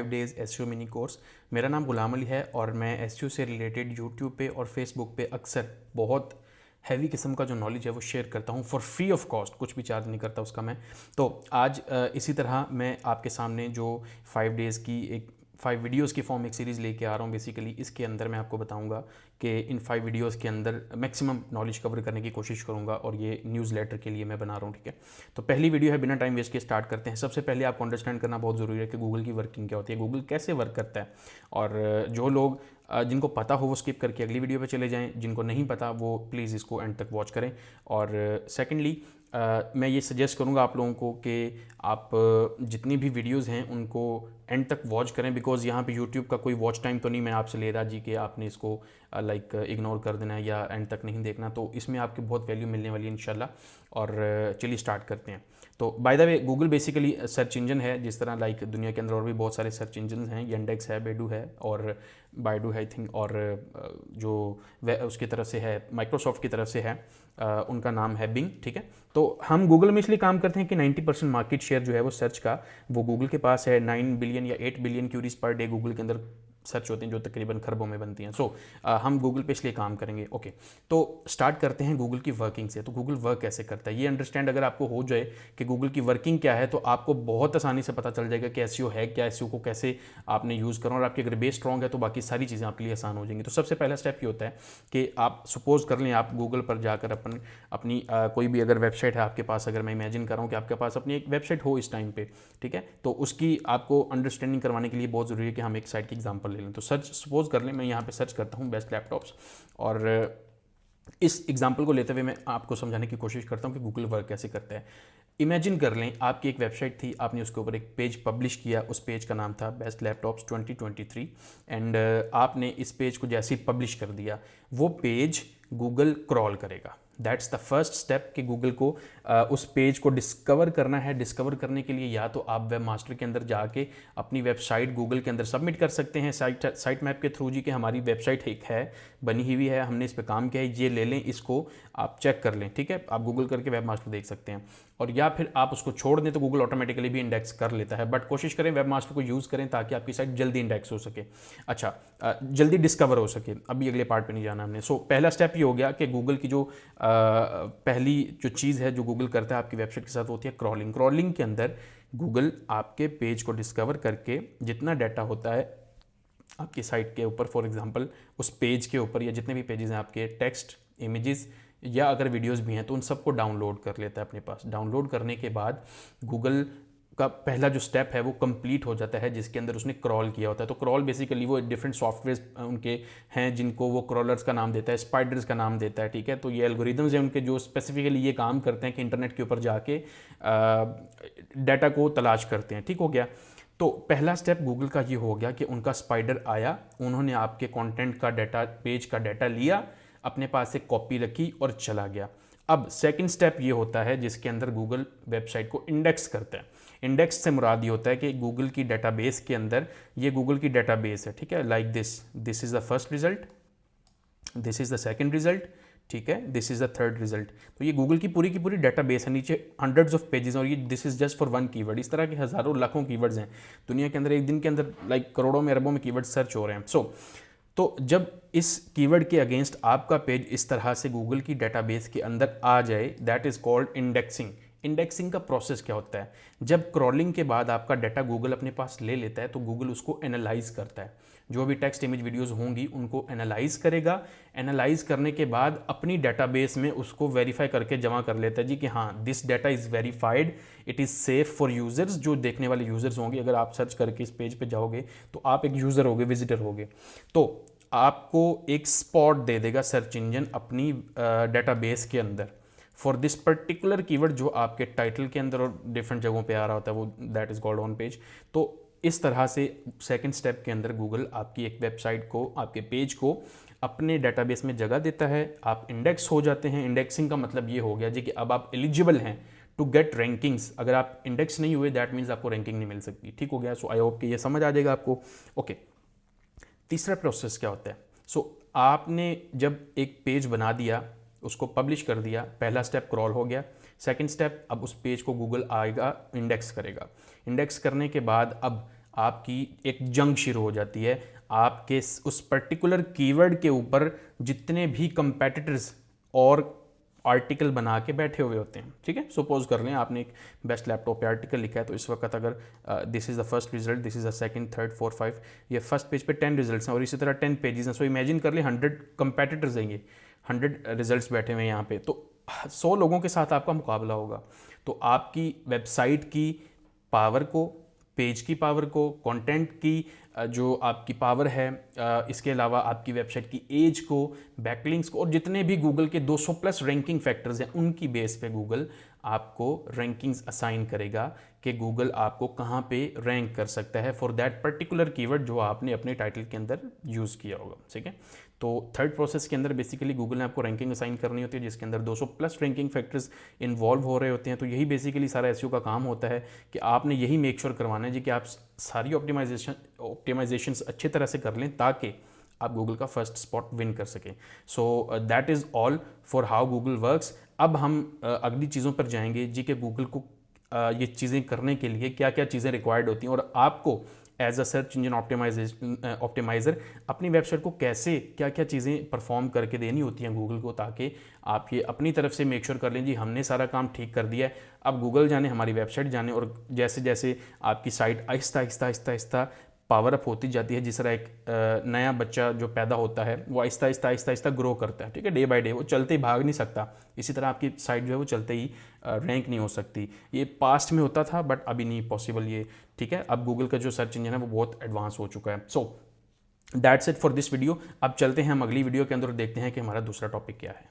5 days SEO mini course. मेरा नाम गुलाम अली है और मैं एसईओ से रिलेटेड यूट्यूब पे और फेसबुक पे अक्सर बहुत हैवी किस्म का जो नॉलेज है वो शेयर करता हूँ फॉर फ्री ऑफ कॉस्ट, कुछ भी चार्ज नहीं करता उसका मैं। तो आज इसी तरह मैं आपके सामने जो 5 डेज़ की एक 5 वीडियोज़ की फॉर्म एक सीरीज़ लेके आ रहा हूँ। बेसिकली इसके अंदर मैं आपको बताऊँगा कि इन 5 वीडियोज़ के अंदर मैक्सिमम नॉलेज कवर करने की कोशिश करूँगा और ये न्यूज़ लेटर के लिए मैं बना रहा हूँ, ठीक है। तो पहली वीडियो है, बिना टाइम वेस्ट के स्टार्ट करते हैं। सबसे पहले आपको अंडरस्टैंड करना बहुत ज़रूरी है कि गूगल की वर्किंग क्या होती है, गूगल कैसे वर्क करता है। और जो लोग जिनको पता हो वो स्किप करके अगली वीडियो पे चले जाएं, जिनको नहीं पता वो प्लीज़ इसको एंड तक वॉच करें। और सेकेंडली मैं ये सजेस्ट करूँगा आप लोगों को कि आप जितनी भी वीडियोज़ हैं उनको एंड तक वॉच करें, बिकॉज यहाँ पे यूट्यूब का कोई वॉच टाइम तो नहीं मैं आपसे ले रहा जी कि आपने इसको लाइक इग्नोर कर देना है या एंड तक नहीं देखना। तो इसमें आपकी बहुत वैल्यू मिलने वाली है इंशाल्लाह। और चलिए स्टार्ट करते हैं। तो by the way Google basically search engine है, जिस तरह लाइक दुनिया के अंदर और भी बहुत सारे सर्च इंजन हैं, यंडेक्स है, बेडू है और बायडू है आई थिंक, और जो उसकी तरफ से है माइक्रोसॉफ्ट की तरफ से है, उनका नाम है बिंग, ठीक है। तो हम गूगल में इसलिए काम करते हैं कि 90% मार्केट शेयर जो है वो सर्च का वो गूगल के पास है। 9 बिलियन या 8 billion queries per day Google के अंदर सर्च होती हैं, जो तकरीबन खरबों में बनती हैं। सो हम गूगल पे इसलिए काम करेंगे। ओके, तो स्टार्ट करते हैं गूगल की वर्किंग से। तो गूगल वर्क कैसे करता है ये अंडरस्टैंड अगर आपको हो जाए कि गूगल की वर्किंग क्या है, तो आपको बहुत आसानी से पता चल जाएगा कि एसईओ है क्या, एसईओ को कैसे आपने यूज़ करना, और आपकी अगर बेस स्ट्रॉन्ग है तो बाकी सारी चीज़ें आपके लिए आसान हो जाएंगी। तो सबसे पहला स्टेप ये होता है कि आप सपोज कर लें आप गूगल पर जाकर अपनी कोई भी अगर वेबसाइट है आपके पास, अगर मैं इमेजिन कर रहा हूँ कि आपके पास अपनी एक वेबसाइट हो इस टाइम पे, ठीक है, तो उसकी आपको अंडरस्टैंडिंग करवाने के लिए बहुत ज़रूरी है कि हम एक साइट की एग्जांपल ले लें। तो सर्च सपोज कर लें मैं यहाँ पे सर्च करता हूँ बेस्ट लैपटॉप्स, और इस एग्जांपल को लेते हुए मैं आपको समझाने की कोशिश करता हूँ कि गूगल वर्क कैसे करता है। इमेजिन कर लें आपकी एक वेबसाइट थी, आपने उसके ऊपर एक पेज पब्लिश किया, उस पेज का नाम था बेस्ट लैपटॉप्स 2023, एंड आपने इस पेज को जैसे ही पब्लिश कर दिया वो पेज गूगल क्रॉल करेगा। दैट्स द फर्स्ट स्टेप कि गूगल को उस पेज को डिस्कवर करना है। डिस्कवर करने के लिए या तो आप वेब मास्टर के अंदर जाके अपनी वेबसाइट गूगल के अंदर सबमिट कर सकते हैं साइट मैप के थ्रू जी कि हमारी वेबसाइट एक है, बनी हुई है, हमने इस पर काम किया है, ये ले लें, इसको आप चेक कर लें, ठीक है। आप गूगल करके वेब मास्टर देख सकते हैं। और या फिर आप उसको छोड़ दें तो गूगल ऑटोमेटिकली भी इंडेक्स कर लेता है, बट कोशिश करें वेब मास्टर को यूज़ करें ताकि आपकी साइट जल्दी इंडेक्स हो सके, अच्छा जल्दी डिस्कवर हो सके। अभी अगले पार्ट पे नहीं जाना हमने। सो पहला स्टेप ये हो गया कि गूगल की जो पहली जो चीज़ है जो गूगल करता है आपकी वेबसाइट के साथ होती है क्रॉलिंग। क्रॉलिंग के अंदर गूगल आपके पेज को डिस्कवर करके जितना डाटा होता है आपकी साइट के ऊपर, फॉर एग्जांपल उस पेज के ऊपर या जितने भी पेजेस हैं आपके, टेक्स्ट, इमेजेस या अगर वीडियोस भी हैं, तो उन सबको डाउनलोड कर लेता है अपने पास। डाउनलोड करने के बाद गूगल का पहला जो स्टेप है वो कंप्लीट हो जाता है, जिसके अंदर उसने क्रॉल किया होता है। तो क्रॉल बेसिकली वो डिफरेंट सॉफ्टवेयर उनके हैं जिनको वो क्रॉलर्स का नाम देता है, स्पाइडर्स का नाम देता है, ठीक है। तो ये एल्गोरिदम्स हैं उनके जो स्पेसिफिकली ये काम करते हैं कि इंटरनेट के ऊपर जाके डाटा को तलाश करते हैं, ठीक हो गया। तो पहला स्टेप गूगल का ये हो गया कि उनका स्पाइडर आया, उन्होंने आपके कंटेंट का डाटा, पेज का डाटा लिया, अपने पास एक कॉपी रखी और चला गया। अब सेकंड स्टेप ये होता है जिसके अंदर गूगल वेबसाइट को इंडेक्स करता है। इंडेक्स से मुराद ये होता है कि गूगल की डाटाबेस के अंदर, ये गूगल की डाटाबेस है, ठीक है, like this is the first result, this is the second result, ठीक है, this is the third result. तो ये गूगल की पूरी डाटाबेस है, नीचे हंड्रेड्स ऑफ पेजेस, और ये this is just for one keyword. इस तरह के हजारों लाखों कीवर्ड्स हैं दुनिया के अंदर, एक दिन के अंदर लाइक करोड़ों में अरबों में कीवर्ड सर्च हो रहे हैं। तो जब इस कीवर्ड के अगेंस्ट आपका पेज इस तरह से गूगल की डाटाबेस के अंदर आ जाए, that is called indexing. Indexing का प्रोसेस क्या होता है? जब क्रॉलिंग के बाद आपका डाटा गूगल अपने पास ले लेता है तो गूगल उसको एनालाइज करता है। जो भी टेक्स्ट, इमेज, वीडियोस होंगी उनको एनालाइज करेगा। एनालाइज करने के बाद अपनी डाटाबेस में उसको वेरीफाई करके जमा कर लेता है जी कि हाँ, this data is verified, it is safe for users. जो देखने वाले यूजर्स होंगे, अगर आप सर्च करके इस पेज पे जाओगे तो आप एक यूज़र होगे, विजिटर होगे, तो आपको एक स्पॉट दे देगा सर्च इंजन अपनी डाटाबेस के अंदर फॉर दिस पर्टिकुलर कीवर्ड जो आपके टाइटल के अंदर और डिफरेंट जगहों पे आ रहा होता है, वो that is called on page. तो इस तरह से सेकंड स्टेप के अंदर गूगल आपकी एक वेबसाइट को, आपके पेज को अपने डाटाबेस में जगह देता है, आप इंडेक्स हो जाते हैं। इंडेक्सिंग का मतलब ये हो गया जी कि अब आप एलिजिबल हैं टू गेट रैंकिंग्स। अगर आप इंडेक्स नहीं हुए दैट मीन्स आपको रैंकिंग नहीं मिल सकती, ठीक हो गया। सो आई होप कि ये समझ आ जाएगा आपको। ओके, तीसरा प्रोसेस क्या होता है? आपने जब एक पेज बना दिया, उसको पब्लिश कर दिया, पहला स्टेप क्रॉल हो गया। सेकंड स्टेप, अब उस पेज को गूगल आएगा, इंडेक्स करेगा। इंडेक्स करने के बाद अब आपकी एक जंग शुरू हो जाती है। आपके उस पर्टिकुलर कीवर्ड के ऊपर जितने भी कंपेटिटर्स और आर्टिकल बना के बैठे हुए होते हैं, ठीक है। सपोज कर लें आपने एक बेस्ट लैपटॉप पे आर्टिकल लिखा है, तो इस वक्त अगर this is the first result, this is the second, third, fourth, 5, ये फर्स्ट पेज पे 10 रिजल्ट्स हैं और इसी तरह 10 पेजेस हैं। सो इमेजिन कर लें 100 कंपेटिटर्स देंगे, 100 रिजल्ट्स बैठे हुए हैं यहाँ पे, तो 100 लोगों के साथ आपका मुकाबला होगा। तो आपकी वेबसाइट की पावर को, पेज की पावर को, कंटेंट की जो आपकी पावर है, इसके अलावा आपकी वेबसाइट की एज को, बैकलिंक्स को, और जितने भी गूगल के 200 प्लस रैंकिंग फैक्टर्स हैं उनकी बेस पे गूगल आपको रैंकिंग्स असाइन करेगा कि गूगल आपको कहाँ पे रैंक कर सकता है फॉर दैट पर्टिकुलर कीवर्ड जो आपने अपने टाइटल के अंदर यूज़ किया होगा, ठीक है। तो थर्ड प्रोसेस के अंदर बेसिकली गूगल ने आपको रैंकिंग असाइन करनी होती है, जिसके अंदर 200 प्लस रैंकिंग फैक्टर्स इन्वॉल्व हो रहे होते हैं। तो यही बेसिकली सारा एसईओ का काम होता है कि आपने यही मेक श्योर करवाना है जी कि आप सारी ऑप्टिमाइजेशंस अच्छी तरह से कर लें ताकि आप गूगल का फर्स्ट स्पॉट विन कर सकें। So that is all for how Google works. अब हम अगली चीज़ों पर जाएंगे जी कि गूगल को ये चीज़ें करने के लिए क्या क्या चीज़ें रिक्वायर्ड होती हैं और आपको as a search engine optimizer अपनी वेबसाइट को कैसे क्या क्या चीज़ें परफॉर्म करके देनी होती हैं गूगल को, ताकि आप ये अपनी तरफ से मेक श्योर कर लें जी हमने सारा काम ठीक कर दिया है, अब गूगल जाने, हमारी वेबसाइट जाने, और जैसे जैसे आपकी site Aahista Aahista Aahista Aahista power up होती जाती है, जिस तरह एक नया बच्चा जो पैदा होता है वो आहिस्ता आहिस्ता आहिस्ता आहिस्ता ग्रो करता है, ठीक है, डे बाय डे, वो चलते ही भाग नहीं सकता। इसी तरह आपकी साइट जो है वो चलते ही रैंक नहीं हो सकती। ये पास्ट में होता था बट अभी नहीं पॉसिबल ये, ठीक है। अब गूगल का जो सर्च इंजन है वो बहुत एडवांस हो चुका है। So that's it for this video. अब चलते हैं हम अगली वीडियो के अंदर और देखते हैं कि हमारा दूसरा टॉपिक क्या है।